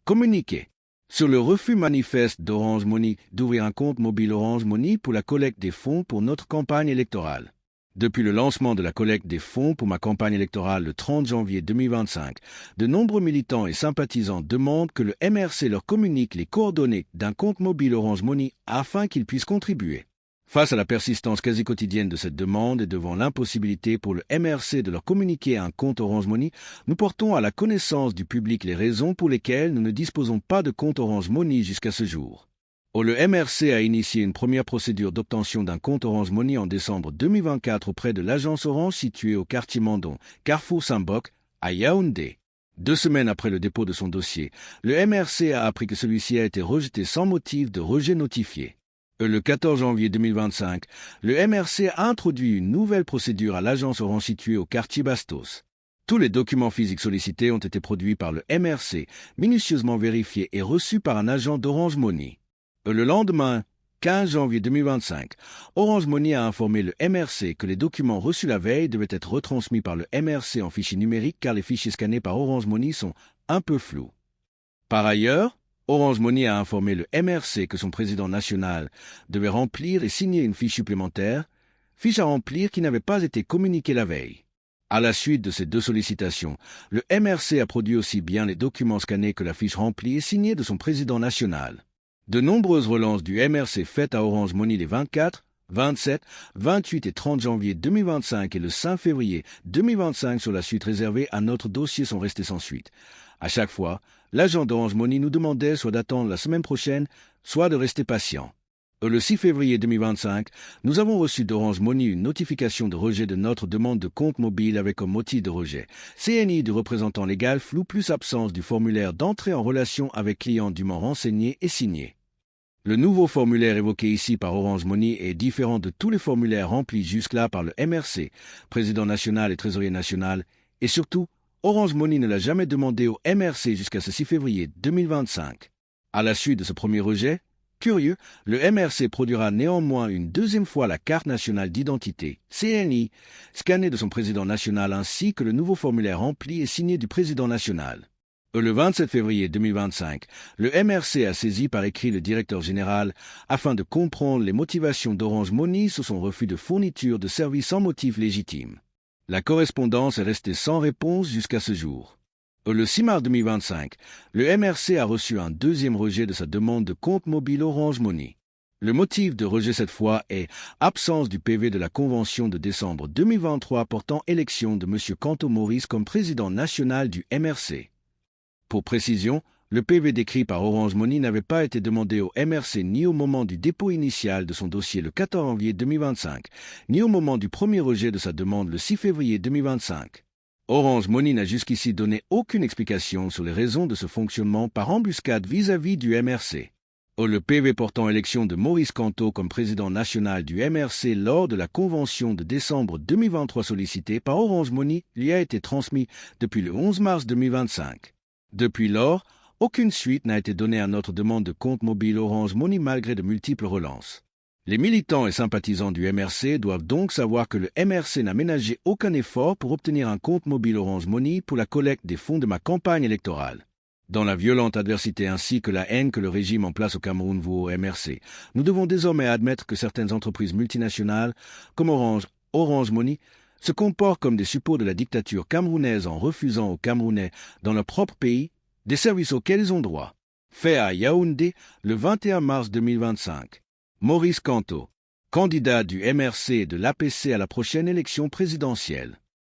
Communiqué. Sur le refus manifeste d'Orange Money d'ouvrir un compte mobile Orange Money pour la collecte des fonds pour notre campagne électorale. Depuis le lancement de la collecte des fonds pour ma campagne électorale le 30 janvier 2025, de nombreux militants et sympathisants demandent que le MRC leur communique les coordonnées d'un compte mobile Orange Money afin qu'ils puissent contribuer. Face à la persistance quasi quotidienne de cette demande et devant l'impossibilité pour le MRC de leur communiquer un compte Orange Money, nous portons à la connaissance du public les raisons pour lesquelles nous ne disposons pas de compte Orange Money jusqu'à ce jour. Le MRC a initié une première procédure d'obtention d'un compte Orange Money en décembre 2024 auprès de l'agence Orange située au quartier Mandon, Carrefour Sambok, à Yaoundé. 2 semaines après le dépôt de son dossier, le MRC a appris que celui-ci a été rejeté sans motif de rejet notifié. Le 14 janvier 2025, le MRC a introduit une nouvelle procédure à l'agence Orange située au quartier Bastos. Tous les documents physiques sollicités ont été produits par le MRC, minutieusement vérifiés et reçus par un agent d'Orange Money. Le lendemain, 15 janvier 2025, Orange Money a informé le MRC que les documents reçus la veille devaient être retransmis par le MRC en fichier numérique car les fichiers scannés par Orange Money sont un peu flous. Par ailleurs, Orange Money a informé le MRC que son président national devait remplir et signer une fiche supplémentaire, fiche à remplir qui n'avait pas été communiquée la veille. À la suite de ces 2 sollicitations, le MRC a produit aussi bien les documents scannés que la fiche remplie et signée de son président national. De nombreuses relances du MRC faites à Orange Money les 24, 27, 28 et 30 janvier 2025 et le 5 février 2025 sur la suite réservée à notre dossier sont restées sans suite. À chaque fois, l'agent d'Orange Money nous demandait soit d'attendre la semaine prochaine, soit de rester patient. Le 6 février 2025, nous avons reçu d'Orange Money une notification de rejet de notre demande de compte mobile avec comme motif de rejet CNI du représentant légal flou plus absence du formulaire d'entrée en relation avec client dûment renseigné et signé. Le nouveau formulaire évoqué ici par Orange Money est différent de tous les formulaires remplis jusque-là par le MRC, président national et trésorier national, et surtout, Orange Money ne l'a jamais demandé au MRC jusqu'à ce 6 février 2025. À la suite de ce premier rejet, curieux, le MRC produira néanmoins une deuxième fois la carte nationale d'identité, CNI, scannée de son président national ainsi que le nouveau formulaire rempli et signé du président national. Le 27 février 2025, le MRC a saisi par écrit le directeur général afin de comprendre les motivations d'Orange Money sur son refus de fourniture de services sans motif légitime. La correspondance est restée sans réponse jusqu'à ce jour. Le 6 mars 2025, le MRC a reçu un deuxième rejet de sa demande de compte mobile Orange Money. Le motif de rejet cette fois est absence du PV de la Convention de décembre 2023 portant élection de M. Canto Maurice comme président national du MRC. Pour précision, le PV décrit par Orange Money n'avait pas été demandé au MRC ni au moment du dépôt initial de son dossier le 14 janvier 2025, ni au moment du premier rejet de sa demande le 6 février 2025. Orange Money n'a jusqu'ici donné aucune explication sur les raisons de ce fonctionnement par embuscade vis-à-vis du MRC. Le PV portant élection de Maurice Canto comme président national du MRC lors de la convention de décembre 2023 sollicitée par Orange Money lui a été transmis depuis le 11 mars 2025. Depuis lors, aucune suite n'a été donnée à notre demande de compte mobile Orange Money malgré de multiples relances. Les militants et sympathisants du MRC doivent donc savoir que le MRC n'a ménagé aucun effort pour obtenir un compte mobile Orange Money pour la collecte des fonds de ma campagne électorale. Dans la violente adversité ainsi que la haine que le régime en place au Cameroun vaut au MRC, nous devons désormais admettre que certaines entreprises multinationales, comme Orange Money, se comportent comme des suppôts de la dictature camerounaise en refusant aux Camerounais, dans leur propre pays, des services auxquels ils ont droit. Fait à Yaoundé le 21 mars 2025. Maurice Canto, candidat du MRC et de l'APC à la prochaine élection présidentielle.